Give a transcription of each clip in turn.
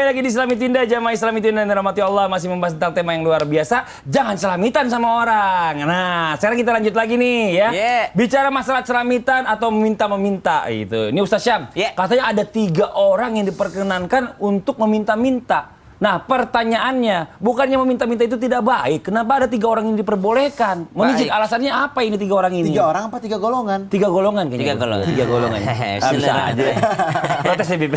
lagi di Islamitinda, jamaah Islamitinda yang dirahmati Allah, masih membahas tentang tema yang luar biasa. Jangan celamitan sama orang. Nah, sekarang kita lanjut lagi nih ya. Bicara masalah celamitan atau meminta-meminta itu. Ini Ustaz Syam, katanya ada 3 orang yang diperkenankan untuk meminta-minta. Nah, pertanyaannya, bukannya meminta-minta itu tidak baik? Kenapa ada 3 orang yang diperbolehkan? Mohon alasannya apa ini 3 orang ini? 3 orang apa 3 golongan? 3 golongan kayaknya. 3 golongan. 3 golongan. Bisa aja. Protes ya, Bib.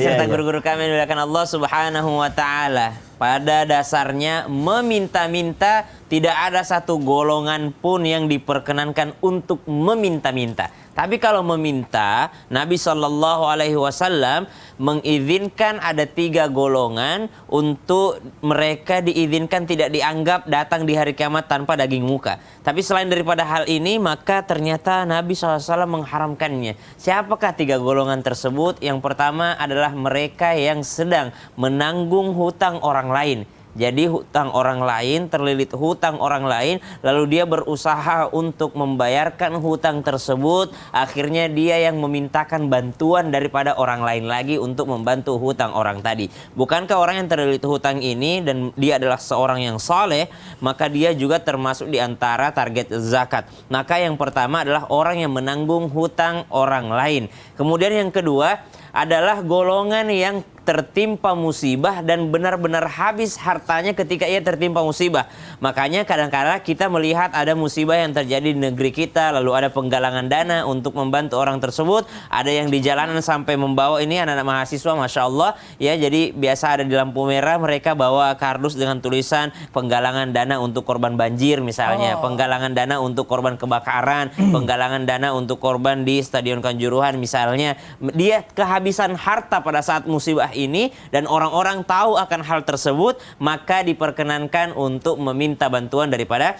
Serta guru-guru kami dimuliakan Allah Subhanahu wa taala. Pada dasarnya meminta-minta tidak ada satu golongan pun yang diperkenankan untuk meminta-minta. Tapi kalau meminta, Nabi SAW mengizinkan ada 3 golongan untuk mereka diizinkan tidak dianggap datang di hari kiamat tanpa daging muka. Tapi selain daripada hal ini, maka ternyata Nabi SAW mengharamkannya. Siapakah 3 golongan tersebut? Yang pertama adalah mereka yang sedang menanggung hutang orang lain. Jadi hutang orang lain, terlilit hutang orang lain, lalu dia berusaha untuk membayarkan hutang tersebut, akhirnya dia yang memintakan bantuan daripada orang lain lagi untuk membantu hutang orang tadi. Bukankah orang yang terlilit hutang ini dan dia adalah seorang yang saleh, maka dia juga termasuk di antara target zakat. Maka yang pertama adalah orang yang menanggung hutang orang lain. Kemudian yang kedua adalah golongan yang tertimpa musibah dan benar-benar habis hartanya ketika ia tertimpa musibah. Makanya kadang-kadang kita melihat ada musibah yang terjadi di negeri kita, lalu ada penggalangan dana untuk membantu orang tersebut. Ada yang di jalanan sampai membawa, ini anak-anak mahasiswa, Masya Allah ya, jadi biasa ada di lampu merah mereka bawa kardus dengan tulisan penggalangan dana untuk korban banjir misalnya, penggalangan dana untuk korban kebakaran, penggalangan dana untuk korban di Stadion Kanjuruhan misalnya. Dia kehabisan harta pada saat musibah ini dan orang-orang tahu akan hal tersebut, maka diperkenankan untuk meminta bantuan daripada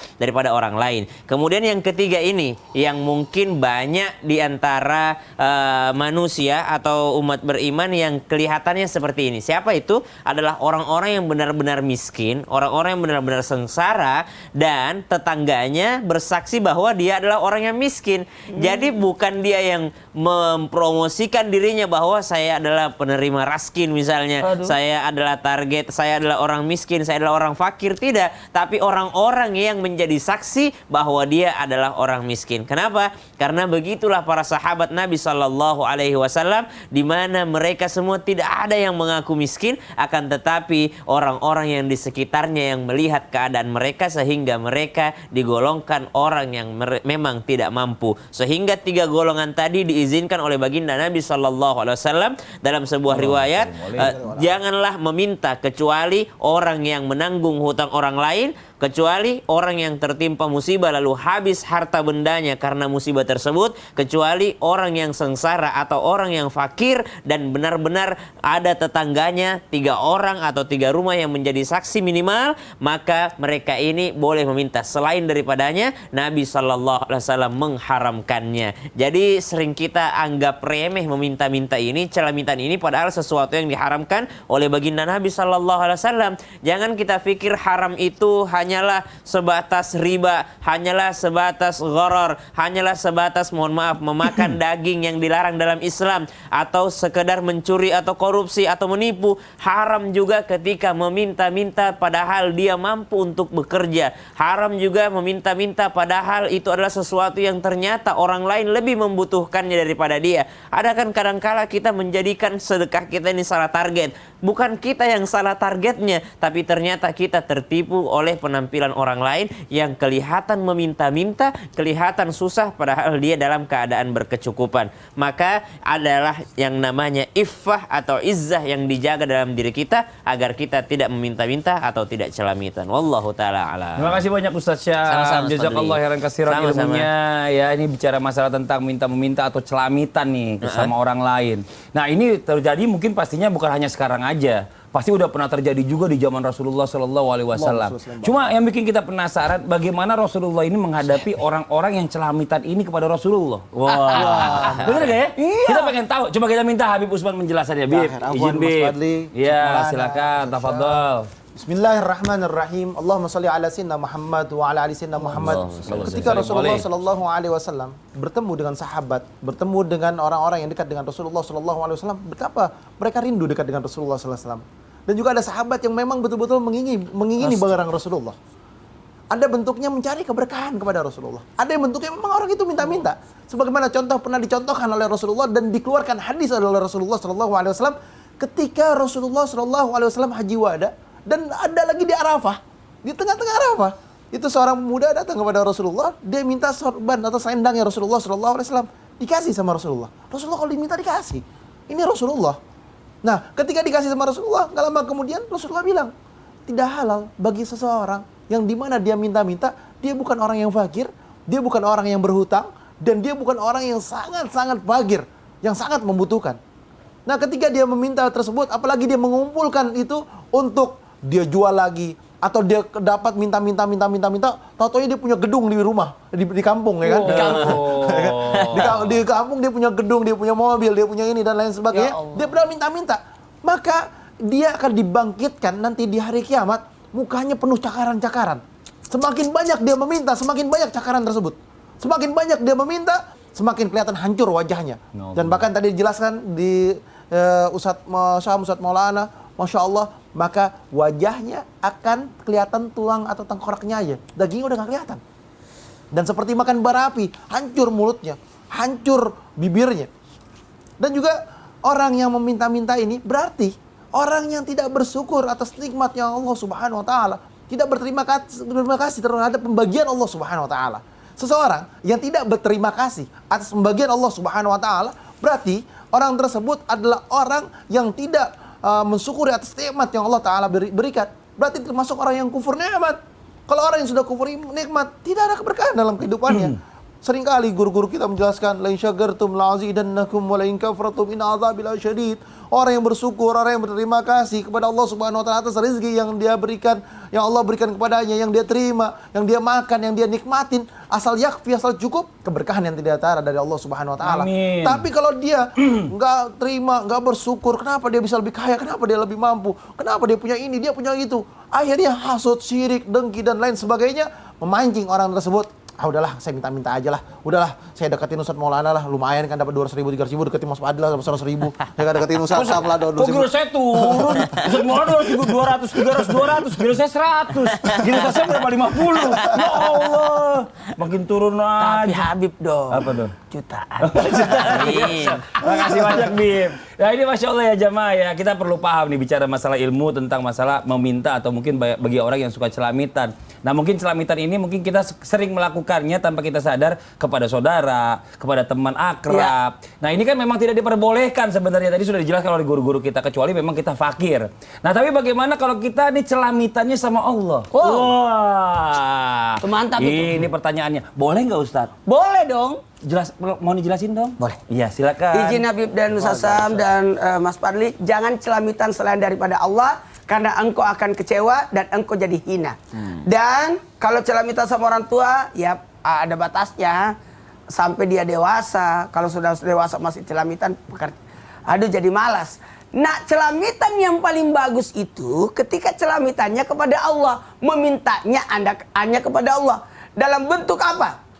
orang lain. Kemudian yang ketiga ini yang mungkin banyak di antara manusia atau umat beriman yang kelihatannya seperti ini. Siapa itu? Adalah orang-orang yang benar-benar miskin, orang-orang yang benar-benar sengsara dan tetangganya bersaksi bahwa dia adalah orang yang miskin. Jadi bukan dia yang mempromosikan dirinya bahwa saya adalah penerima raskin misalnya, saya adalah target, saya adalah orang miskin, saya adalah orang fakir, tidak. Tapi orang-orang yang menjadi saksi bahwa dia adalah orang miskin. Kenapa? Karena begitulah para sahabat Nabi SAW, di mana mereka semua tidak ada yang mengaku miskin, akan tetapi orang-orang yang di sekitarnya yang melihat keadaan mereka sehingga mereka digolongkan orang yang memang tidak mampu. Sehingga 3 golongan tadi diizinkan oleh baginda Nabi SAW dalam sebuah riwayat, janganlah meminta kecuali orang yang menanggung hutang orang lain, kecuali orang yang tertimpa musibah lalu habis harta bendanya karena musibah tersebut, kecuali orang yang sengsara atau orang yang fakir dan benar-benar ada tetangganya 3 orang atau 3 rumah yang menjadi saksi minimal, maka mereka ini boleh meminta. Selain daripadanya Nabi SAW mengharamkannya. Jadi sering kita anggap remeh meminta-minta ini, celamitan ini, padahal sesuatu yang diharamkan oleh baginda Nabi SAW. Jangan kita pikir haram itu hanyalah sebatas riba, hanyalah sebatas gharar, hanyalah sebatas, mohon maaf, memakan daging yang dilarang dalam Islam, atau sekedar mencuri atau korupsi atau menipu. Haram juga ketika meminta-minta padahal dia mampu untuk bekerja. Haram juga meminta-minta padahal itu adalah sesuatu yang ternyata orang lain lebih membutuhkannya daripada dia. Ada kan kadangkala kita menjadikan sedekah kita ini salah target. Bukan kita yang salah targetnya, tapi ternyata kita tertipu oleh penampilan orang lain yang kelihatan meminta-minta, kelihatan susah padahal dia dalam keadaan berkecukupan. Maka adalah yang namanya iffah atau izzah yang dijaga dalam diri kita agar kita tidak meminta-minta atau tidak celamitan. Wallahu taala a'lam. Terima kasih banyak Ustaz Syam. Jazakallah khairan katsiran ilmunya. Ya, ini bicara masalah tentang minta-meminta atau celamitan nih sama orang lain. Nah, ini terjadi mungkin pastinya bukan hanya sekarang aja. Pasti udah pernah terjadi juga di zaman Rasulullah SAW. Cuma yang bikin kita penasaran bagaimana Rasulullah ini menghadapi orang-orang yang celamitan ini kepada Rasulullah. Wah, bener gak ya? Iya. Kita pengen tahu. Coba kita minta Habib Usman menjelaskannya. Bib, izin Bib. Iya, silakan. Tafadhol. Bismillahirrahmanirrahim. Allahumma salli ala sayyidina Muhammad wa ala ali sayyidina Muhammad. Ketika Rasulullah sallallahu alaihi wasallam bertemu dengan sahabat, bertemu dengan orang-orang yang dekat dengan Rasulullah sallallahu alaihi wasallam, betapa mereka rindu dekat dengan Rasulullah sallallahu alaihi wasallam. Dan juga ada sahabat yang memang betul-betul mengingini barang Rasulullah. Ada bentuknya mencari keberkahan kepada Rasulullah. Ada yang bentuknya memang orang itu minta-minta. Sebagaimana contoh pernah dicontohkan oleh Rasulullah dan dikeluarkan hadis oleh Rasulullah sallallahu alaihi wasallam ketika Rasulullah sallallahu alaihi wasallam haji wada. Dan ada lagi di Arafah, di tengah-tengah Arafah, itu seorang pemuda datang kepada Rasulullah, dia minta sorban atau selendangnya Rasulullah Shallallahu Alaihi Wasallam, dikasih sama Rasulullah. Rasulullah kalau diminta dikasih, ini Rasulullah. Nah, ketika dikasih sama Rasulullah, nggak lama kemudian Rasulullah bilang, tidak halal bagi seseorang yang dimana dia minta-minta, dia bukan orang yang fakir, dia bukan orang yang berhutang, dan dia bukan orang yang sangat-sangat fakir, yang sangat membutuhkan. Nah, ketika dia meminta tersebut, apalagi dia mengumpulkan itu untuk dia jual lagi atau dia dapat minta, tahu-tahunya dia punya gedung di rumah di kampung ya kan? Di kampung. Di kampung dia punya gedung, dia punya mobil, dia punya ini dan lain sebagainya. Dia pernah minta, maka dia akan dibangkitkan nanti di hari kiamat, mukanya penuh cakaran-cakaran. Semakin banyak dia meminta, semakin banyak cakaran tersebut. Semakin banyak dia meminta, semakin kelihatan hancur wajahnya. Dan bahkan tadi dijelaskan di Ustadz Maulana, Masya Allah, maka wajahnya akan kelihatan tulang atau tengkoraknya aja. Dagingnya udah gak kelihatan. Dan seperti makan bara api, hancur mulutnya, hancur bibirnya. Dan juga orang yang meminta-minta ini berarti orang yang tidak bersyukur atas nikmat yang Allah Subhanahu wa taala, tidak berterima kasih terhadap pembagian Allah Subhanahu wa taala. Seseorang yang tidak berterima kasih atas pembagian Allah Subhanahu wa taala, berarti orang tersebut adalah orang yang tidak mensyukuri atas nikmat yang Allah Ta'ala berikan. Berarti termasuk orang yang kufur nikmat. Kalau orang yang sudah kufur nikmat, tidak ada keberkahan dalam kehidupannya. Seringkali guru-guru kita menjelaskan, la in syakartum la azidannakum wa la in kafartum inna adzabi lasyadid. Orang yang bersyukur, orang yang berterima kasih kepada Allah Subhanahu wa taala atas rezeki yang dia berikan, yang Allah berikan kepadanya, yang dia terima, yang dia makan, yang dia nikmatin, asal yakfi, asal cukup, keberkahan yang tidak tara dari Allah Subhanahu wa taala. Tapi kalau dia enggak terima, enggak bersyukur, kenapa dia bisa lebih kaya, kenapa dia lebih mampu, kenapa dia punya ini, dia punya itu, akhirnya hasut, syirik, dengki dan lain sebagainya, memancing orang tersebut. Udahlah, saya minta-minta aja lah. Udahlah, saya deketin Ustadz Maulana lah. Lumayan kan dapat 200.000, 300.000. Deketin Mas Adil lah, dapat 100.000. Saya deketin Ustadz Sam lah, 200.000. Kok gila saya turun? Ustadz Maulana 200, 300, 200. Gila saya 100. Gila saya berapa 50? Ya Allah. Makin turun aja. Tapi Habib dong. Apa dong? Jutaan. Makasih banyak, Bim. Nah ini Masya Allah ya jamaah ya. Kita perlu paham nih bicara masalah ilmu tentang masalah meminta atau mungkin bagi orang yang suka celamitan. Nah mungkin celamitan ini mungkin kita sering melakukannya tanpa kita sadar kepada saudara, kepada teman akrab. Ya. Nah ini kan memang tidak diperbolehkan sebenarnya. Tadi sudah dijelaskan oleh guru-guru kita, kecuali memang kita fakir. Nah tapi bagaimana kalau kita nih celamitannya sama Allah? Wah. Mantap itu. Ini pertanyaannya. Boleh nggak Ustadz? Boleh dong. Mau dijelasin dong? Boleh. Iya silakan. Izin Habib dan Ustaz Sam dan Mas Fadli, jangan celamitan selain daripada Allah, karena engkau akan kecewa dan engkau jadi hina. Dan kalau celamitan sama orang tua, ya ada batasnya sampai dia dewasa. Kalau sudah dewasa masih celamitan, aduh jadi malas. Nah, celamitan yang paling bagus itu ketika celamitannya kepada Allah, memintanya hanya kepada Allah. Dalam bentuk apa?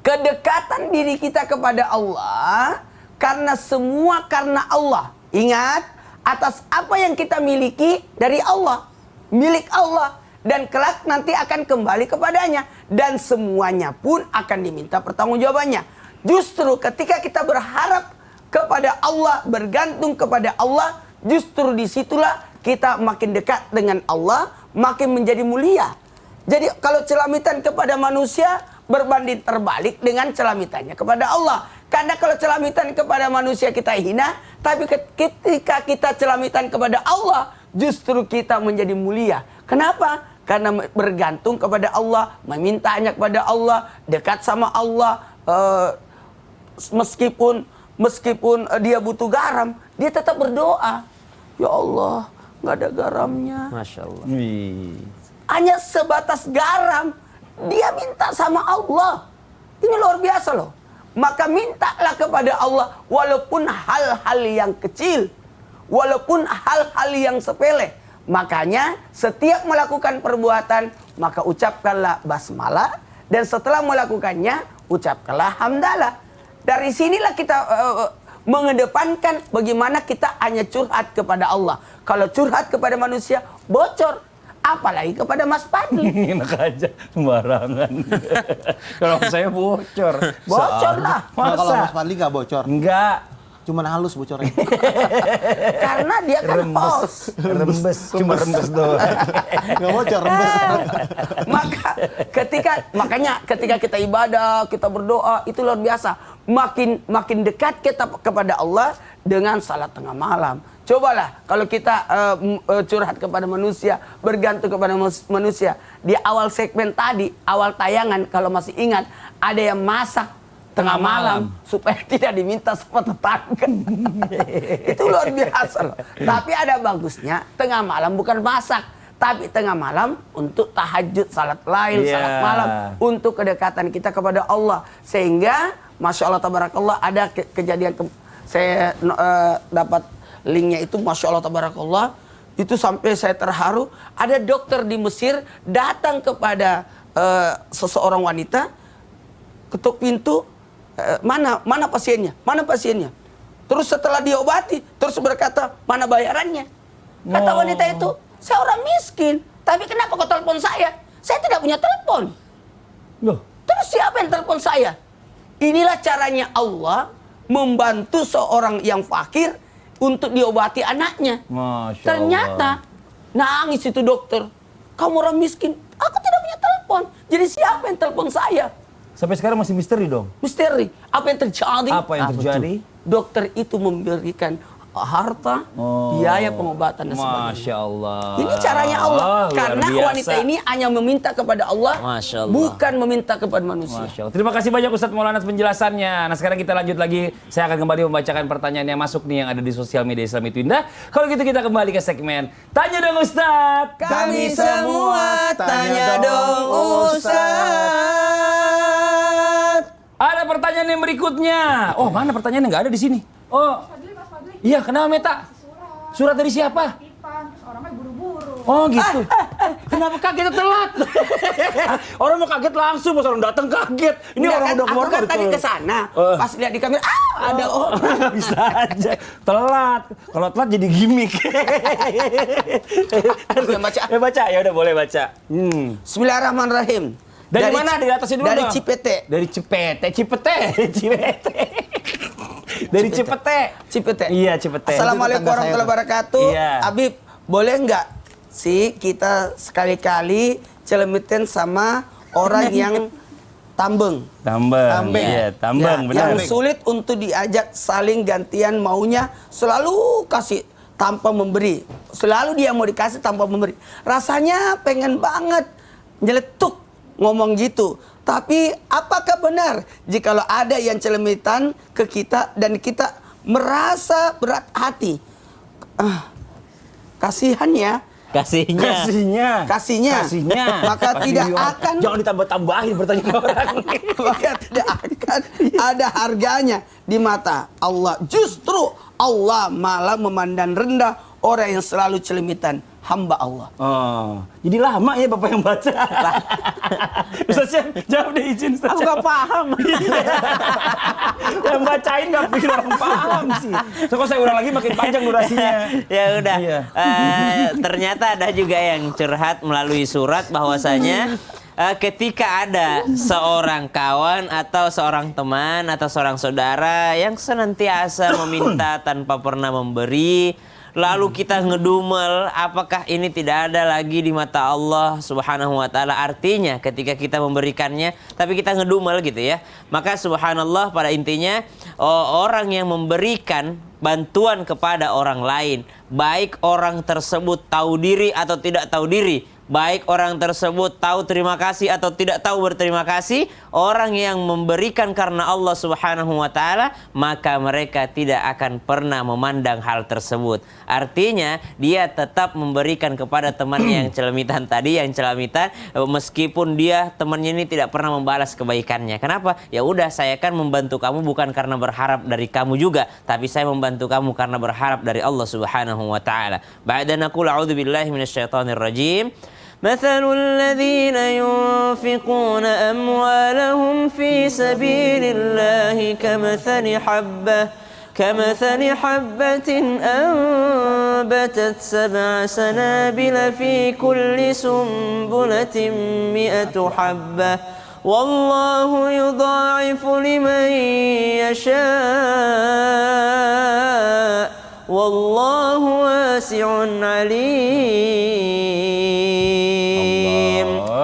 Kedekatan diri kita kepada Allah, karena semua karena Allah. Ingat, atas apa yang kita miliki dari Allah, milik Allah, dan kelak nanti akan kembali kepadanya, dan semuanya pun akan diminta pertanggungjawabannya. Justru ketika kita berharap kepada Allah, bergantung kepada Allah, justru disitulah kita makin dekat dengan Allah, makin menjadi mulia. Jadi kalau celamitan kepada manusia berbanding terbalik dengan celamitannya kepada Allah. Karena kalau celamitan kepada manusia kita hina, tapi ketika kita celamitan kepada Allah, justru kita menjadi mulia. Kenapa? Karena bergantung kepada Allah, memintanya kepada Allah, dekat sama Allah. Meskipun dia butuh garam, dia tetap berdoa. Ya Allah, nggak ada garamnya. Masya Allah. Hanya sebatas garam, dia minta sama Allah. Ini luar biasa loh. Maka mintalah kepada Allah walaupun hal-hal yang kecil, walaupun hal-hal yang sepele. Makanya setiap melakukan perbuatan maka ucapkanlah basmalah, dan setelah melakukannya ucapkanlah hamdalah. Dari sinilah kita mengedepankan bagaimana kita hanya curhat kepada Allah. Kalau curhat kepada manusia bocor, apalagi kepada Mas Fadli. Enak aja sembarangan. Kalau saya bocor. Bocor lah. Nah, kalau Masa? Mas Fadli nggak bocor, Enggak. cuman halus bocornya. Karena dia kan host. Rembes. Cuma rembes doang. Nggak bocor, rembes. Makanya ketika kita ibadah, kita berdoa, itu luar biasa. Makin dekat kita kepada Allah dengan salat tengah malam. Cobalah kalau kita curhat kepada manusia, bergantung kepada manusia. Di awal segmen tadi, awal tayangan kalau masih ingat, ada yang masak tengah malam supaya tidak diminta sama tetangga. Itu luar biasa loh. Tapi ada bagusnya, tengah malam bukan masak, tapi tengah malam untuk tahajud, salat lail, salat malam, untuk kedekatan kita kepada Allah. Sehingga Masya Allah tabarakallah, ada kejadian saya dapat linknya itu, Masya Allah tabarakallah, itu sampai saya terharu. Ada dokter di Mesir datang kepada seseorang wanita, ketuk pintu, mana pasiennya, mana pasiennya. Terus setelah diobati, terus berkata, mana bayarannya? Kata wanita itu, saya orang miskin, tapi kenapa kau telepon saya? Saya tidak punya telepon. Loh, Terus siapa yang telepon saya? Inilah caranya Allah membantu seorang yang fakir untuk diobati anaknya. Masya Ternyata Allah. nangis itu dokter. Kamu orang miskin, aku tidak punya telepon. Jadi siapa yang telepon saya? Sampai sekarang masih misteri dong. Misteri. Apa yang terjadi? Apa yang terjadi? Dokter itu memberikan harta, biaya pengobatan dan sebagainya. Masya Allah. Ini caranya Allah. Luar Karena biasa. wanita ini hanya meminta kepada Allah, Masya Allah. bukan meminta kepada manusia. Masya Allah. Terima kasih banyak Ustadz Maulana atas penjelasannya. Nah sekarang kita lanjut lagi. Saya akan kembali membacakan pertanyaan yang masuk nih yang ada di sosial media Islam itu Indah. Kalau gitu kita kembali ke segmen Tanya Dong Ustadz. Kami semua tanya dong Ustaz. Ada pertanyaan yang berikutnya. Oh mana pertanyaannya nggak ada di sini. Oh iya kenapa Meta? Surat dari siapa? Ipan, terus orangnya buru-buru. Oh gitu. Kenapa kagetnya telat? Orang mau kaget langsung, pas orang datang kaget. Ini Enggak orang kan, udah keluar aku kan tadi ke sana. Pas lihat di kamera, ada orang. Bisa aja. Telat. Kalau telat jadi gimmick. Aku yang baca. Baca. Ya udah boleh baca. Bismillahirrahmanirrahim. Dari mana? Dari atasnya dulu Dari dong. Cipete. Dari Cipete. Dari Cipete. Cipete. Iya, Cipete. Assalamualaikum Itu tetangga warahmatullahi saya, wabarakatuh. Iya. Habib, boleh nggak sih kita sekali-kali celemitin sama orang yang tambeng? Tambeng. Iya, tambeng. Ya, Benar. yang sulit untuk diajak saling gantian maunya, selalu kasih tanpa memberi. Selalu dia mau dikasih tanpa memberi. Rasanya pengen banget nyeletuk ngomong gitu. Tapi apakah benar jikalau ada yang celemitan ke kita dan kita merasa berat hati? Kasihannya, Kasihnya. kasihnya. Maka tidak akan Jangan ditambah-tambahin pertanyaan orang. maka tidak akan ada harganya di mata Allah. Justru Allah malah memandang rendah orang yang selalu celemitan, hamba Allah. Oh, jadi lama ya Bapak yang baca. Ustaz Syam, jawab deh izin Ustaz. Aku nggak paham. Yang bacain nggak pikir orang paham sih. So, kalau saya ulang lagi makin panjang durasinya. Ya udah. Iya. Ternyata ada juga yang curhat melalui surat bahwasanya ketika ada seorang kawan atau seorang teman atau seorang saudara yang senantiasa meminta tanpa pernah memberi, lalu kita ngedumel, apakah ini tidak ada lagi di mata Allah Subhanahu wa taala? Artinya ketika kita memberikannya tapi kita ngedumel gitu ya. Maka subhanallah, pada intinya orang yang memberikan bantuan kepada orang lain, baik orang tersebut tahu diri atau tidak tahu diri, baik orang tersebut tahu terima kasih atau tidak tahu berterima kasih, orang yang memberikan karena Allah Subhanahu wa taala, maka mereka tidak akan pernah memandang hal tersebut. Artinya dia tetap memberikan kepada temannya yang celamitan tadi, yang celamitan, meskipun dia temannya ini tidak pernah membalas kebaikannya. Kenapa? Ya udah, saya kan membantu kamu bukan karena berharap dari kamu juga, tapi saya membantu kamu karena berharap dari Allah Subhanahu wa taala. Ba'da naqul a'udzu billahi minasyaitonir rajim. مثل الذين ينفقون أموالهم في سبيل الله كمثل حبة أنبتت 7 سنابل في كل سنبلة 100 حبة والله يضاعف لمن يشاء والله واسع عليم.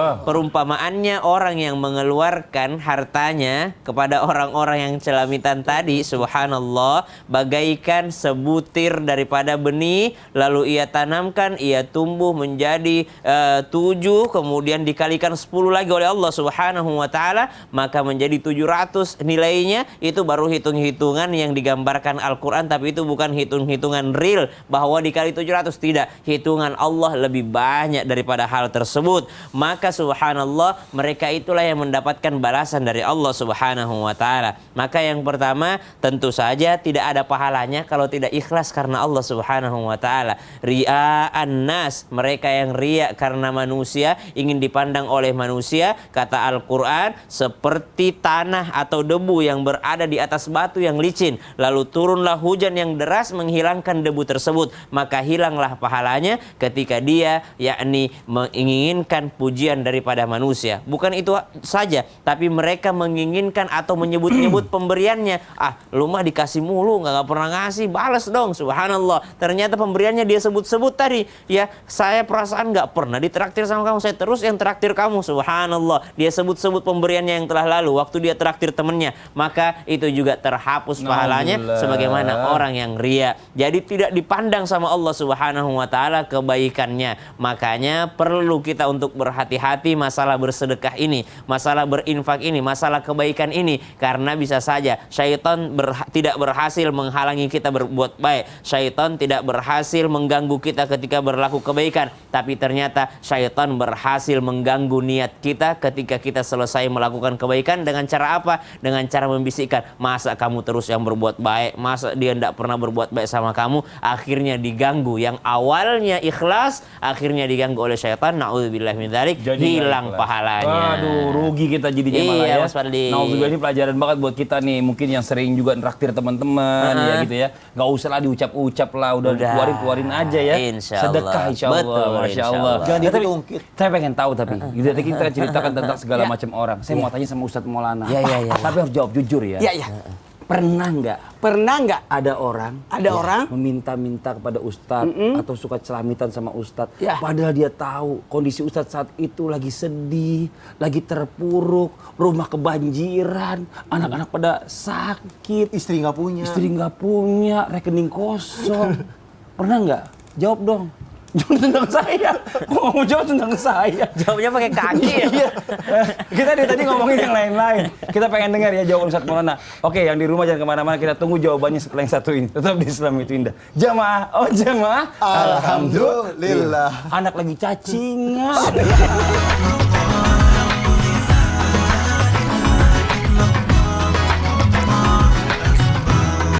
Perumpamaannya orang yang mengeluarkan hartanya kepada orang-orang yang celamitan tadi, subhanallah, bagaikan sebutir daripada benih, lalu ia tanamkan, ia tumbuh menjadi 7, kemudian dikalikan 10 lagi oleh Allah Subhanahu wa taala, maka menjadi 700 nilainya. Itu baru hitung-hitungan yang digambarkan Al-Quran, tapi itu bukan hitung-hitungan real bahwa dikali 700, tidak. Hitungan Allah lebih banyak daripada hal tersebut. Maka subhanallah, mereka itulah yang mendapatkan balasan dari Allah Subhanahu wa taala. Maka yang pertama, tentu saja tidak ada pahalanya kalau tidak ikhlas karena Allah Subhanahu wa taala. Ria'an nas, mereka yang riya karena manusia, ingin dipandang oleh manusia, kata Al-Qur'an, seperti tanah atau debu yang berada di atas batu yang licin, lalu turunlah hujan yang deras menghilangkan debu tersebut, maka hilanglah pahalanya ketika dia yakni menginginkan pujian daripada manusia. Bukan itu saja, tapi mereka menginginkan atau menyebut-nyebut pemberiannya. Ah, lu mah dikasih mulu, nggak pernah ngasih, balas dong, subhanallah. Ternyata pemberiannya dia sebut-sebut tadi. Ya, saya perasaan nggak pernah ditraktir sama kamu, saya terus yang traktir kamu, subhanallah. Dia sebut-sebut pemberiannya yang telah lalu, waktu dia traktir temennya, maka itu juga terhapus pahalanya sebagaimana orang yang ria. Jadi tidak dipandang sama Allah Subhanahu wa taala kebaikannya. Makanya perlu kita untuk berhati-hati masalah bersedekah ini, masalah berinfak ini, masalah kebaikan ini, karena bisa saja syaitan tidak berhasil menghalangi kita berbuat baik, syaitan tidak berhasil mengganggu kita ketika berlaku kebaikan, tapi ternyata syaitan berhasil mengganggu niat kita ketika kita selesai melakukan kebaikan. Dengan cara apa? Dengan cara membisikkan, masa kamu terus yang berbuat baik, masa dia tidak pernah berbuat baik sama kamu. Akhirnya diganggu, yang awalnya ikhlas akhirnya diganggu oleh syaitan. Na'udzubillah min dzalik, hilang pahalanya. Aduh, rugi kita jadinya malah ya. Mas Fadli. Na'udzubillah, ini pelajaran banget buat kita nih, mungkin yang sering juga nraktir teman-teman ya gitu ya. Nggak usah lah diucap-ucap lah, udah keluarin aja ya. Sedekah insyaallah. Betul, Masya Allah. Jangan Ya, tapi diungkit. saya pengen tahu tapi gitu tadi kita ceritakan tentang segala macam orang. Saya mau tanya sama Ustadz Maulana. Tapi harus jawab jujur ya. Iya, iya. Pernah nggak ada orang meminta-minta kepada Ustadz atau suka celamitan sama Ustadz, padahal dia tahu kondisi Ustadz saat itu lagi sedih, lagi terpuruk, rumah kebanjiran, anak-anak pada sakit, Istri nggak punya, rekening kosong. Pernah nggak? Jawab dong. Jawab tentang saya. Kok mau jawab tentang saya? Jawabnya pakai kaki ya. Iya. Kita dari tadi ngomongin yang lain-lain. Kita pengen dengar ya jawaban Ustadz Maulana. Oke, yang di rumah jangan kemana-mana. Kita tunggu jawabannya setelah yang satu ini. Tetap di Islam itu indah. Jamaah. Alhamdulillah. Anak lagi cacingan.